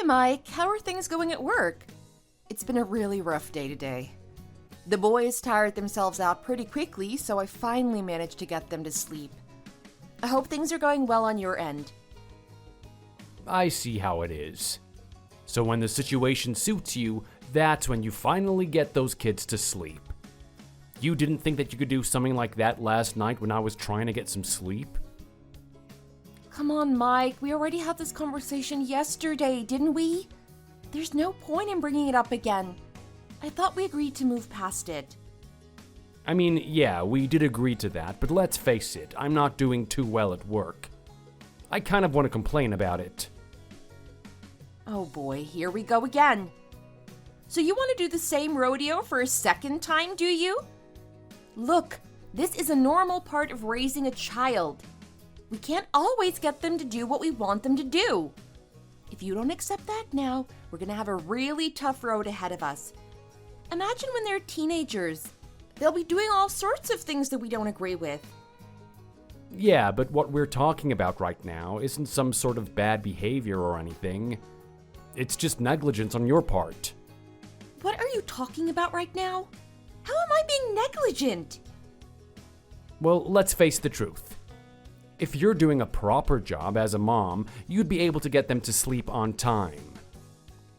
Mike. How are things going at work? It's been a really rough day today. The boys tired themselves out pretty quickly, so I finally managed to get them to sleep. I hope things are going well on your end. I see how it is. So when the situation suits you, that's when you finally get those kids to sleep. You didn't think that you could do something like that last night when I was trying to get some sleep? Come on, Mike. We already had this conversation yesterday, didn't we? There's no point in bringing it up again. I thought we agreed to move past it. I mean, yeah, we did agree to that, but let's face it, I'm not doing too well at work. I kind of want to complain about it. Oh boy, here we go again. So you want to do the same rodeo for a second time, do you? Look, this is a normal part of raising a child. We can't always get them to do what we want them to do. If you don't accept that now, we're going to have a really tough road ahead of us. Imagine when they're teenagers. They'll be doing all sorts of things that we don't agree with. Yeah, but what we're talking about right now isn't some sort of bad behavior or anything. It's just negligence on your part. What are you talking about right now? How am I being negligent? Well, let's face the truth. If you're doing a proper job as a mom, you'd be able to get them to sleep on time.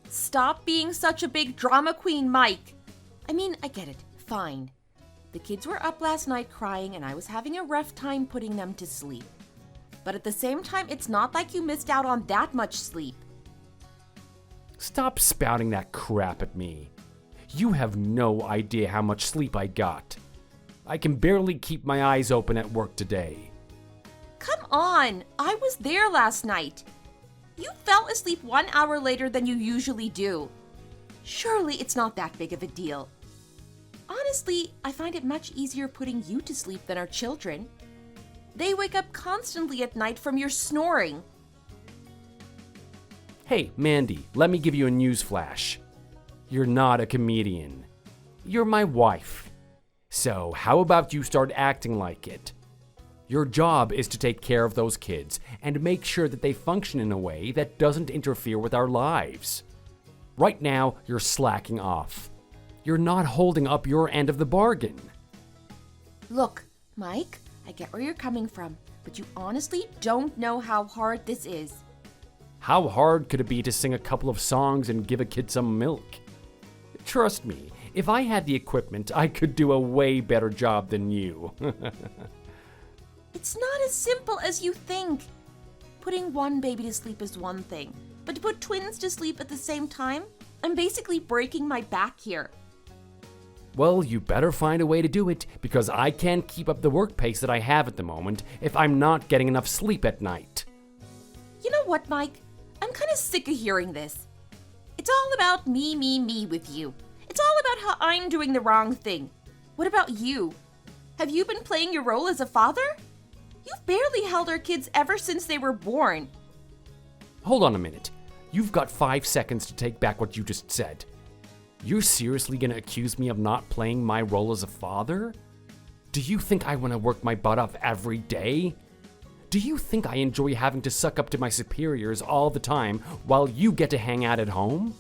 Stop being such a big drama queen, Mike. I mean, I get it. Fine. The kids were up last night crying and I was having a rough time putting them to sleep. But at the same time, it's not like you missed out on that much sleep. Stop spouting that crap at me. You have no idea how much sleep I got. I can barely keep my eyes open at work today. Come on, I was there last night. You fell asleep 1 hour later than you usually do. Surely it's not that big of a deal. Honestly, I find it much easier putting you to sleep than our children. They wake up constantly at night from your snoring. Hey, Mandy, let me give you a news flash. You're not a comedian. You're my wife. So how about you start acting like it? Your job is to take care of those kids and make sure that they function in a way that doesn't interfere with our lives. Right now, you're slacking off. You're not holding up your end of the bargain. Look, Mike, I get where you're coming from, but you honestly don't know how hard this is. How hard could it be to sing a couple of songs and give a kid some milk? Trust me, if I had the equipment, I could do a way better job than you. It's not as simple as you think. Putting one baby to sleep is one thing, but to put twins to sleep at the same time, I'm basically breaking my back here. Well, you better find a way to do it, because I can't keep up the work pace that I have at the moment if I'm not getting enough sleep at night. You know what, Mike? I'm kind of sick of hearing this. It's all about me with you. It's all about how I'm doing the wrong thing. What about you? Have you been playing your role as a father? You've barely held our kids ever since they were born. Hold on a minute. You've got 5 seconds to take back what you just said. You're seriously gonna accuse me of not playing my role as a father? Do you think I want to work my butt off every day? Do you think I enjoy having to suck up to my superiors all the time while you get to hang out at home?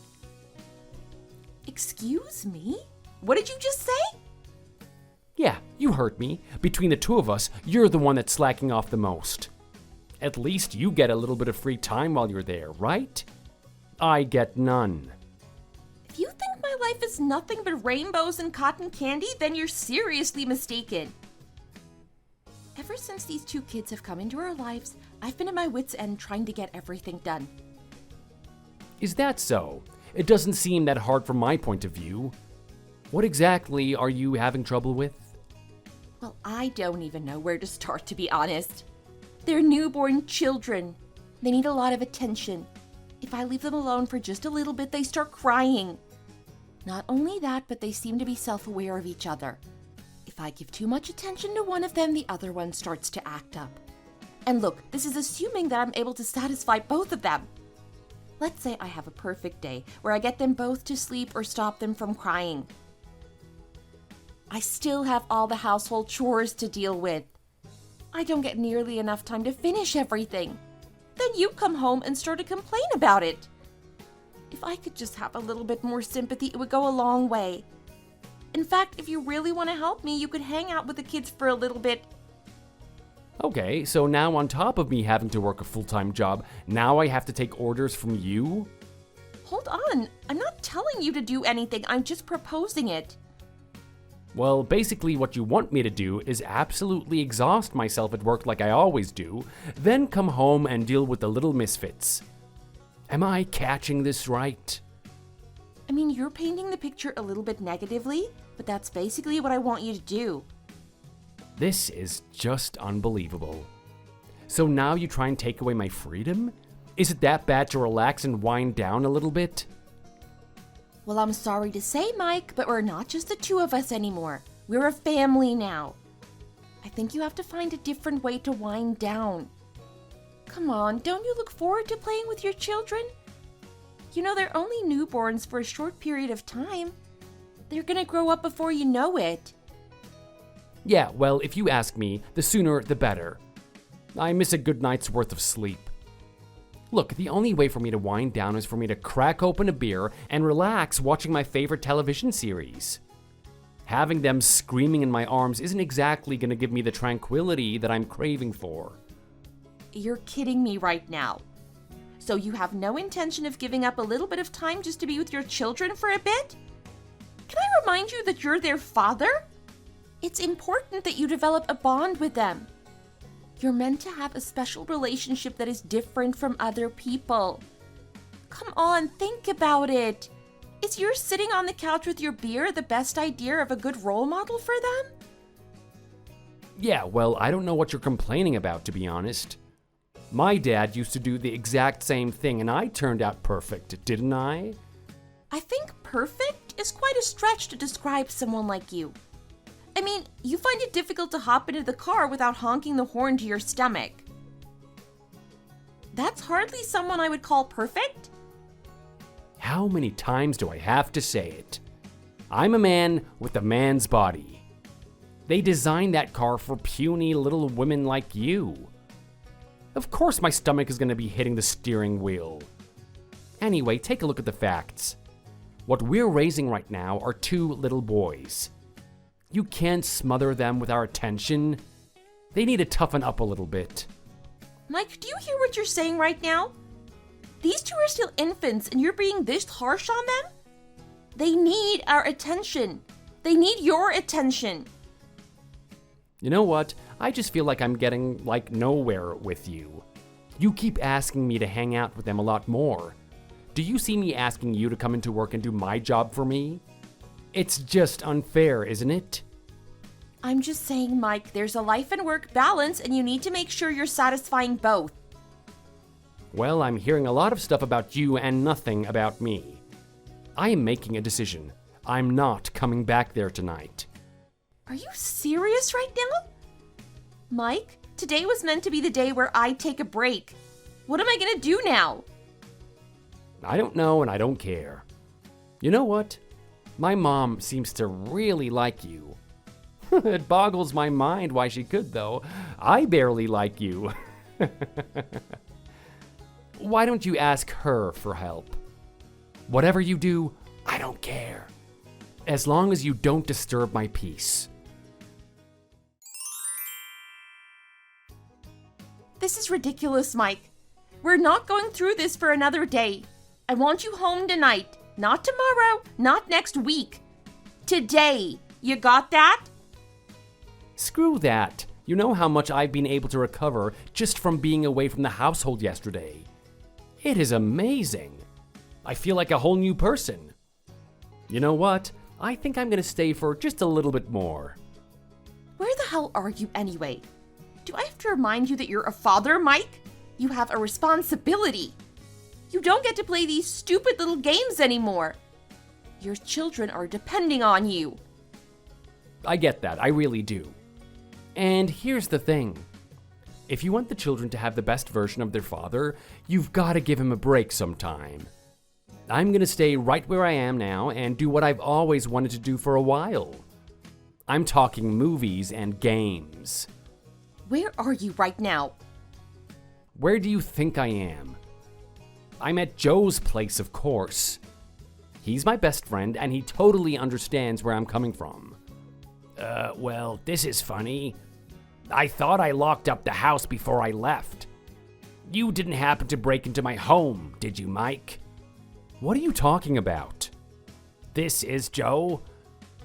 Excuse me? What did you just say? Yeah, you heard me. Between the two of us, you're the one that's slacking off the most. At least you get a little bit of free time while you're there, right? I get none. If you think my life is nothing but rainbows and cotton candy, then you're seriously mistaken. Ever since these two kids have come into our lives, I've been at my wit's end trying to get everything done. Is that so? It doesn't seem that hard from my point of view. What exactly are you having trouble with? Well, I don't even know where to start, to be honest. They're newborn children. They need a lot of attention. If I leave them alone for just a little bit, they start crying. Not only that, but they seem to be self-aware of each other. If I give too much attention to one of them, the other one starts to act up. And look, this is assuming that I'm able to satisfy both of them. Let's say I have a perfect day where I get them both to sleep or stop them from crying. I still have all the household chores to deal with. I don't get nearly enough time to finish everything. Then you come home and start to complain about it. If I could just have a little bit more sympathy, it would go a long way. In fact, if you really want to help me, you could hang out with the kids for a little bit. Okay, so now on top of me having to work a full-time job, now I have to take orders from you? Hold on, I'm not telling you to do anything, I'm just proposing it. Well, basically what you want me to do is absolutely exhaust myself at work like I always do, then come home and deal with the little misfits. Am I catching this right? I mean, you're painting the picture a little bit negatively, but that's basically what I want you to do. This is just unbelievable. So now you try and take away my freedom? Is it that bad to relax and wind down a little bit? Well, I'm sorry to say, Mike, but we're not just the two of us anymore. We're a family now. I think you have to find a different way to wind down. Come on, don't you look forward to playing with your children? You know, they're only newborns for a short period of time. They're gonna grow up before you know it. Yeah, well, if you ask me, the sooner the better. I miss a good night's worth of sleep. Look, the only way for me to wind down is for me to crack open a beer and relax watching my favorite television series. Having them screaming in my arms isn't exactly gonna give me the tranquility that I'm craving for. You're kidding me right now. So you have no intention of giving up a little bit of time just to be with your children for a bit? Can I remind you that you're their father? It's important that you develop a bond with them. You're meant to have a special relationship that is different from other people. Come on, think about it. Is your sitting on the couch with your beer the best idea of a good role model for them? Yeah, well, I don't know what you're complaining about, to be honest. My dad used to do the exact same thing, and I turned out perfect, didn't I? I think perfect is quite a stretch to describe someone like you. I mean, you find it difficult to hop into the car without honking the horn to your stomach. That's hardly someone I would call perfect. How many times do I have to say it? I'm a man with a man's body. They designed that car for puny little women like you. Of course my stomach is going to be hitting the steering wheel. Anyway, take a look at the facts. What we're raising right now are 2 little boys. You can't smother them with our attention. They need to toughen up a little bit. Mike, do you hear what you're saying right now? These 2 are still infants and you're being this harsh on them? They need our attention. They need your attention. You know what? I just feel like I'm getting, nowhere with you. You keep asking me to hang out with them a lot more. Do you see me asking you to come into work and do my job for me? It's just unfair, isn't it? I'm just saying, Mike, there's a life and work balance and you need to make sure you're satisfying both. Well, I'm hearing a lot of stuff about you and nothing about me. I am making a decision. I'm not coming back there tonight. Are you serious right now? Mike, today was meant to be the day where I take a break. What am I gonna do now? I don't know and I don't care. You know what? My mom seems to really like you. It boggles my mind why she could, though. I barely like you. Why don't you ask her for help? Whatever you do, I don't care. As long as you don't disturb my peace. This is ridiculous, Mike. We're not going through this for another day. I want you home tonight. Not tomorrow, not next week. Today. You got that? Screw that. You know how much I've been able to recover just from being away from the household yesterday. It is amazing. I feel like a whole new person. You know what? I think I'm gonna stay for just a little bit more. Where the hell are you anyway? Do I have to remind you that you're a father, Mike? You have a responsibility. You don't get to play these stupid little games anymore. Your children are depending on you. I get that, I really do. And here's the thing. If you want the children to have the best version of their father, you've got to give him a break sometime. I'm gonna stay right where I am now and do what I've always wanted to do for a while. I'm talking movies and games. Where are you right now? Where do you think I am? I'm at Joe's place, of course. He's my best friend, and he totally understands where I'm coming from. Well, this is funny. I thought I locked up the house before I left. You didn't happen to break into my home, did you, Mike? What are you talking about? This is Joe.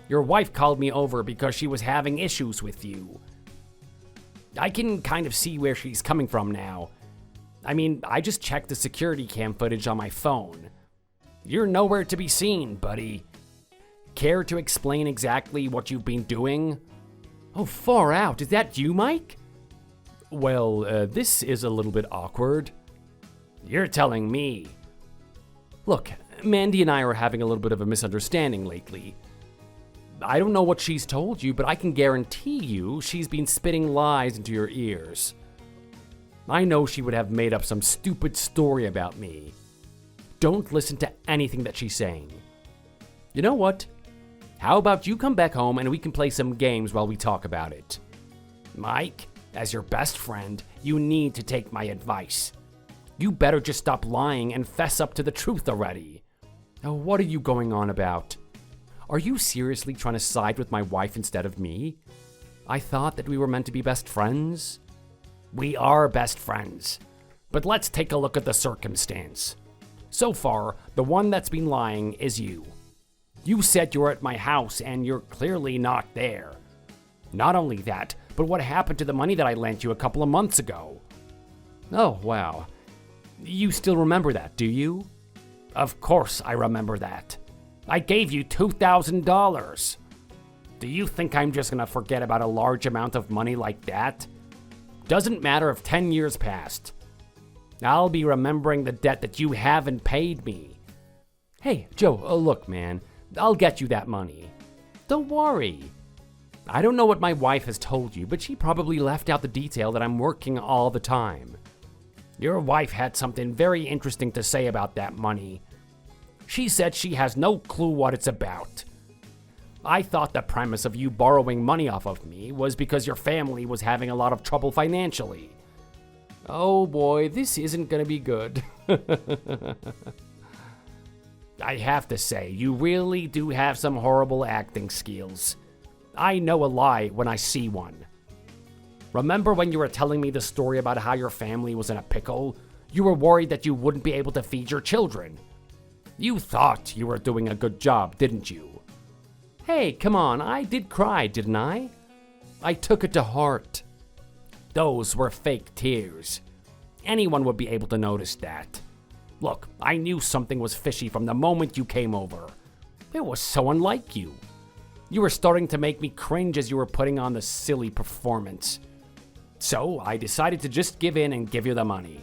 Your wife called me over because she was having issues with you. I can kind of see where she's coming from now. I mean, I just checked the security cam footage on my phone. You're nowhere to be seen, buddy. Care to explain exactly what you've been doing? Oh, far out. Is that you, Mike? Well, this is a little bit awkward. You're telling me. Look, Mandy and I are having a little bit of a misunderstanding lately. I don't know what she's told you, but I can guarantee you she's been spitting lies into your ears. I know she would have made up some stupid story about me. Don't listen to anything that she's saying. You know what? How about you come back home and we can play some games while we talk about it? Mike, as your best friend, you need to take my advice. You better just stop lying and fess up to the truth already. Oh, what are you going on about? Are you seriously trying to side with my wife instead of me? I thought that we were meant to be best friends. We are best friends. But let's take a look at the circumstance. So far, the one that's been lying is you. You said you were at my house and you're clearly not there. Not only that, but what happened to the money that I lent you a couple of months ago? Oh, wow. You still remember that, do you? Of course I remember that. I gave you $2,000. Do you think I'm just gonna forget about a large amount of money like that? Doesn't matter if 10 years passed. I'll be remembering the debt that you haven't paid me. Hey, Joe, look, man. I'll get you that money. Don't worry. I don't know what my wife has told you, but she probably left out the detail that I'm working all the time. Your wife had something very interesting to say about that money. She said she has no clue what it's about. I thought the premise of you borrowing money off of me was because your family was having a lot of trouble financially. Oh boy, this isn't gonna be good. I have to say, you really do have some horrible acting skills. I know a lie when I see one. Remember when you were telling me the story about how your family was in a pickle? You were worried that you wouldn't be able to feed your children. You thought you were doing a good job, didn't you? Hey, come on, I did cry, didn't I? I took it to heart. Those were fake tears. Anyone would be able to notice that. Look, I knew something was fishy from the moment you came over. It was so unlike you. You were starting to make me cringe as you were putting on the silly performance. So I decided to just give in and give you the money.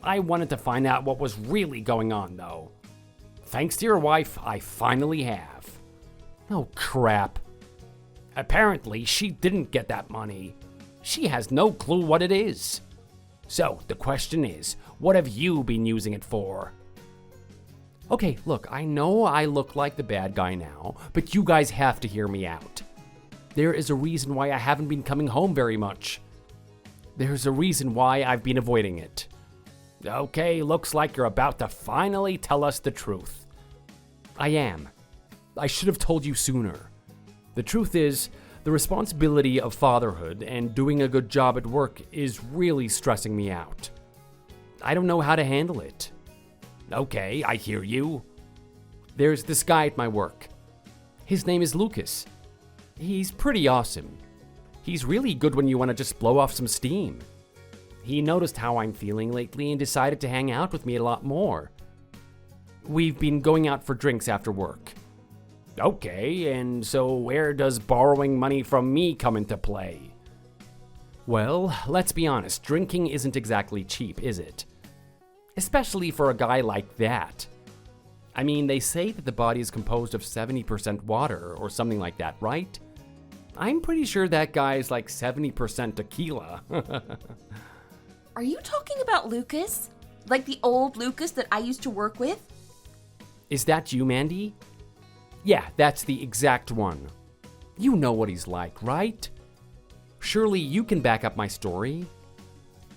I wanted to find out what was really going on, though. Thanks to your wife, I finally have. Oh, crap. Apparently, she didn't get that money. She has no clue what it is. So, the question is, what have you been using it for? Okay, look, I know I look like the bad guy now, but you guys have to hear me out. There is a reason why I haven't been coming home very much. There's a reason why I've been avoiding it. Okay, looks like you're about to finally tell us the truth. I am. I should have told you sooner. The truth is, the responsibility of fatherhood and doing a good job at work is really stressing me out. I don't know how to handle it. Okay, I hear you. There's this guy at my work. His name is Lucas. He's pretty awesome. He's really good when you want to just blow off some steam. He noticed how I'm feeling lately and decided to hang out with me a lot more. We've been going out for drinks after work. Okay, and so where does borrowing money from me come into play? Well, let's be honest, drinking isn't exactly cheap, is it? Especially for a guy like that. I mean, they say that the body is composed of 70% water or something like that, right? I'm pretty sure that guy is like 70% tequila. Are you talking about Lucas? Like the old Lucas that I used to work with? Is that you, Mandy? Yeah, that's the exact one. You know what he's like, right? Surely you can back up my story.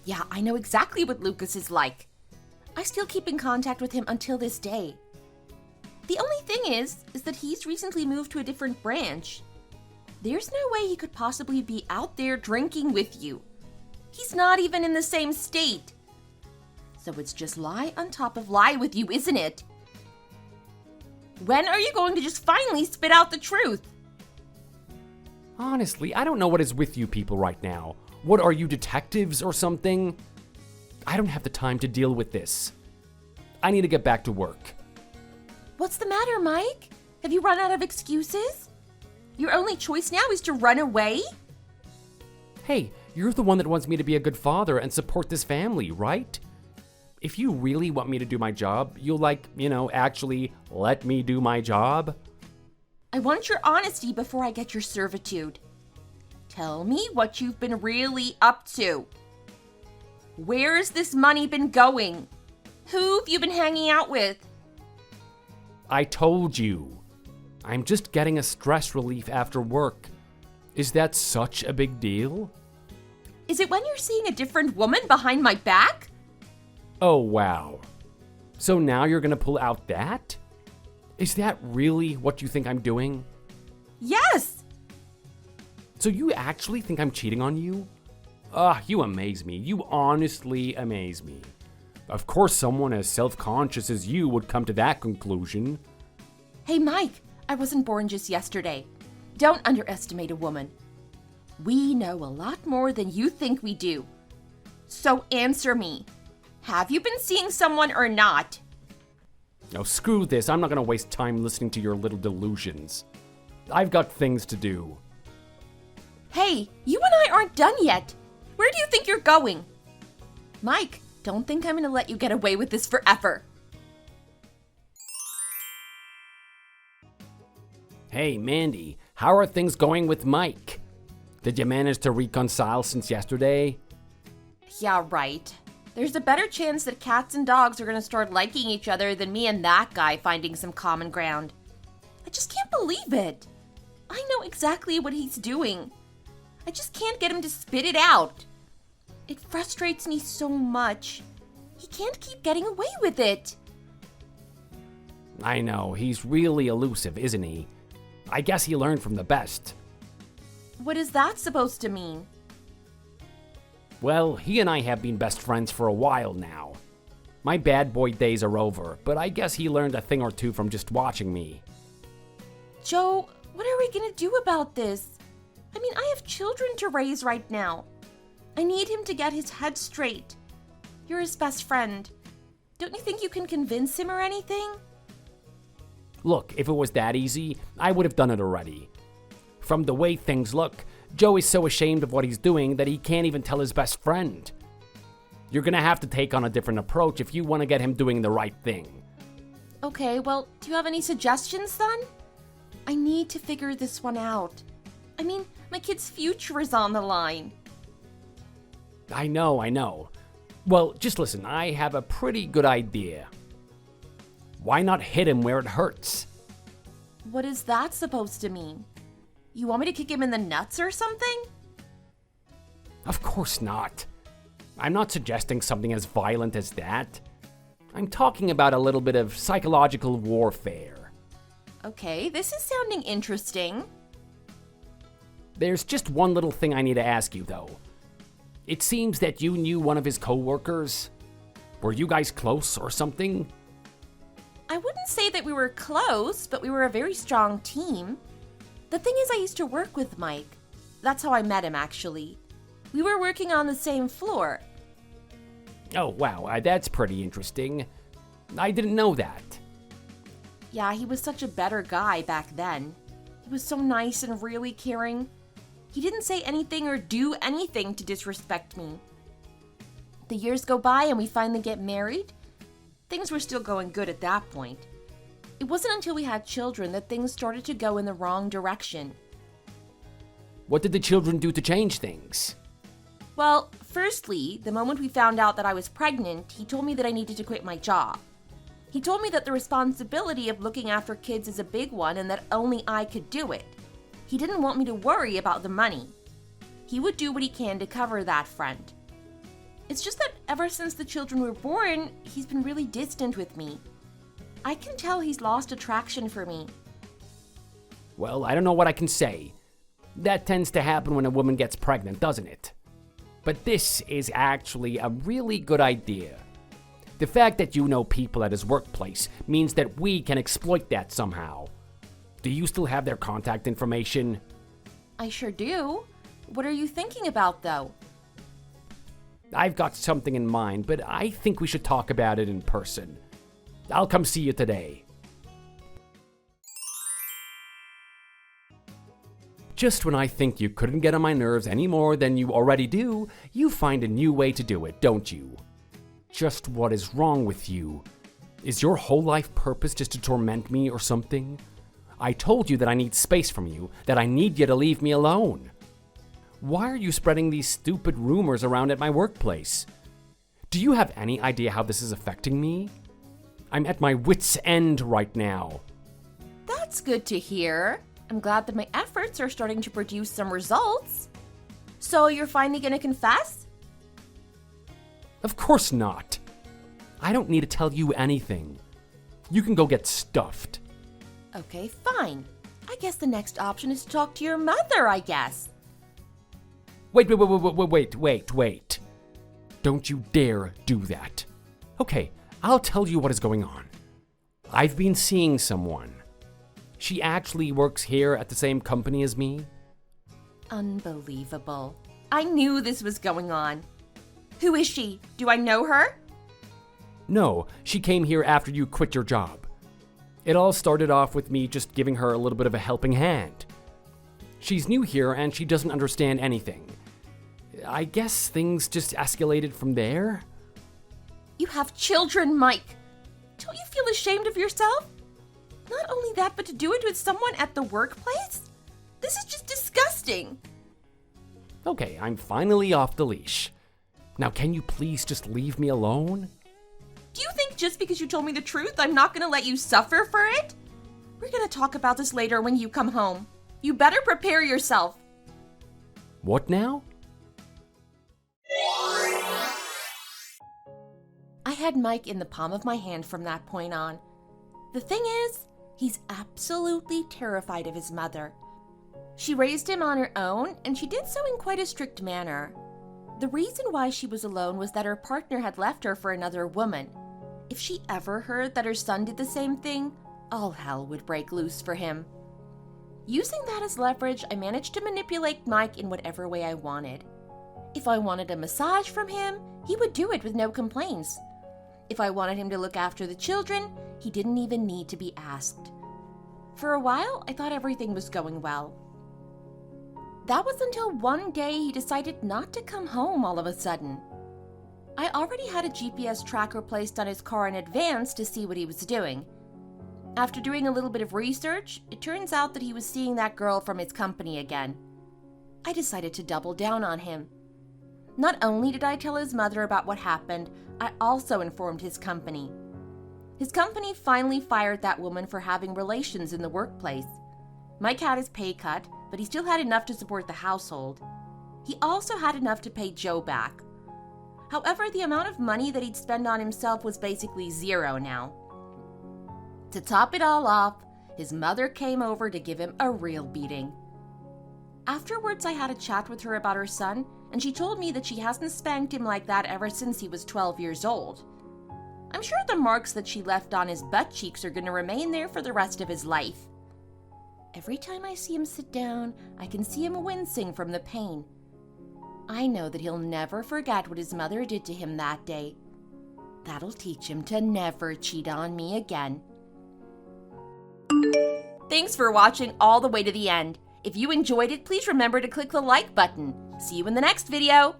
Yeah, I know exactly what Lucas is like. I still keep in contact with him until this day. The only thing is that he's recently moved to a different branch. There's no way he could possibly be out there drinking with you. He's not even in the same state. So it's just lie on top of lie with you, isn't it? When are you going to just finally spit out the truth? Honestly, I don't know what is with you people right now. What are you, detectives or something? I don't have the time to deal with this. I need to get back to work. What's the matter, Mike? Have you run out of excuses? Your only choice now is to run away? Hey, you're the one that wants me to be a good father and support this family, right? If you really want me to do my job, you'll actually let me do my job? I want your honesty before I get your servitude. Tell me what you've been really up to. Where's this money been going? Who've you been hanging out with? I told you. I'm just getting a stress relief after work. Is that such a big deal? Is it when you're seeing a different woman behind my back? Oh, wow. So now you're gonna pull out that? Is that really what you think I'm doing? Yes! So you actually think I'm cheating on you? You amaze me. You honestly amaze me. Of course someone as self-conscious as you would come to that conclusion. Hey, Mike, I wasn't born just yesterday. Don't underestimate a woman. We know a lot more than you think we do. So answer me. Have you been seeing someone or not? Oh, screw this. I'm not gonna waste time listening to your little delusions. I've got things to do. Hey, you and I aren't done yet. Where do you think you're going? Mike, don't think I'm gonna let you get away with this forever. Hey, Mandy, how are things going with Mike? Did you manage to reconcile since yesterday? Yeah, right. There's a better chance that cats and dogs are gonna start liking each other than me and that guy finding some common ground. I just can't believe it. I know exactly what he's doing. I just can't get him to spit it out. It frustrates me so much. He can't keep getting away with it. I know, he's really elusive, isn't he? I guess he learned from the best. What is that supposed to mean? Well, he and I have been best friends for a while now. My bad boy days are over, but I guess he learned a thing or two from just watching me. Joe, what are we gonna do about this? I mean, I have children to raise right now. I need him to get his head straight. You're his best friend. Don't you think you can convince him or anything? Look, if it was that easy, I would have done it already. From the way things look, Joe is so ashamed of what he's doing that he can't even tell his best friend. You're gonna have to take on a different approach if you want to get him doing the right thing. Okay, well, do you have any suggestions then? I need to figure this one out. I mean, my kid's future is on the line. I know. Well, just listen, I have a pretty good idea. Why not hit him where it hurts? What is that supposed to mean? You want me to kick him in the nuts or something? Of course not. I'm not suggesting something as violent as that. I'm talking about a little bit of psychological warfare. Okay, this is sounding interesting. There's just one little thing I need to ask you, though. It seems that you knew one of his co-workers. Were you guys close or something? I wouldn't say that we were close, but we were a very strong team. The thing is, I used to work with Mike. That's how I met him, actually. We were working on the same floor. Oh, wow, that's pretty interesting. I didn't know that. Yeah, he was such a better guy back then. He was so nice and really caring. He didn't say anything or do anything to disrespect me. The years go by and we finally get married. Things were still going good at that point. It wasn't until we had children that things started to go in the wrong direction. What did the children do to change things? Well, firstly, the moment we found out that I was pregnant, he told me that I needed to quit my job. He told me that the responsibility of looking after kids is a big one and that only I could do it. He didn't want me to worry about the money. He would do what he can to cover that front. It's just that ever since the children were born, he's been really distant with me. I can tell he's lost attraction for me. Well, I don't know what I can say. That tends to happen when a woman gets pregnant, doesn't it? But this is actually a really good idea. The fact that you know people at his workplace means that we can exploit that somehow. Do you still have their contact information? I sure do. What are you thinking about, though? I've got something in mind, but I think we should talk about it in person. I'll come see you today. Just when I think you couldn't get on my nerves any more than you already do, you find a new way to do it, don't you? Just what is wrong with you? Is your whole life purpose just to torment me or something? I told you that I need space from you, that I need you to leave me alone. Why are you spreading these stupid rumors around at my workplace? Do you have any idea how this is affecting me? I'm at my wit's end right now. That's good to hear. I'm glad that my efforts are starting to produce some results. So you're finally gonna confess? Of course not. I don't need to tell you anything. You can go get stuffed. Okay, fine. I guess the next option is to talk to your mother, I guess. Wait. Don't you dare do that. Okay, I'll tell you what is going on. I've been seeing someone. She actually works here at the same company as me. Unbelievable. I knew this was going on. Who is she? Do I know her? No, she came here after you quit your job. It all started off with me just giving her a little bit of a helping hand. She's new here and she doesn't understand anything. I guess things just escalated from there. You have children, Mike. Don't you feel ashamed of yourself? Not only that, but to do it with someone at the workplace? This is just disgusting. Okay, I'm finally off the leash. Now can you please just leave me alone? Do you think just because you told me the truth, I'm not gonna let you suffer for it? We're gonna talk about this later when you come home. You better prepare yourself. What now? I had Mike in the palm of my hand from that point on. The thing is, he's absolutely terrified of his mother. She raised him on her own, and she did so in quite a strict manner. The reason why she was alone was that her partner had left her for another woman. If she ever heard that her son did the same thing, all hell would break loose for him. Using that as leverage, I managed to manipulate Mike in whatever way I wanted. If I wanted a massage from him, he would do it with no complaints. If I wanted him to look after the children, he didn't even need to be asked. For a while, I thought everything was going well. That was until one day he decided not to come home all of a sudden. I already had a GPS tracker placed on his car in advance to see what he was doing. After doing a little bit of research, it turns out that he was seeing that girl from his company again. I decided to double down on him. Not only did I tell his mother about what happened, I also informed his company. His company finally fired that woman for having relations in the workplace. Mike had his pay cut, but he still had enough to support the household. He also had enough to pay Joe back. However, the amount of money that he'd spend on himself was basically zero now. To top it all off, his mother came over to give him a real beating. Afterwards, I had a chat with her about her son, and she told me that she hasn't spanked him like that ever since he was 12 years old. I'm sure the marks that she left on his butt cheeks are going to remain there for the rest of his life. Every time I see him sit down, I can see him wincing from the pain. I know that he'll never forget what his mother did to him that day. That'll teach him to never cheat on me again. Thanks for watching all the way to the end. If you enjoyed it, please remember to click the like button. See you in the next video.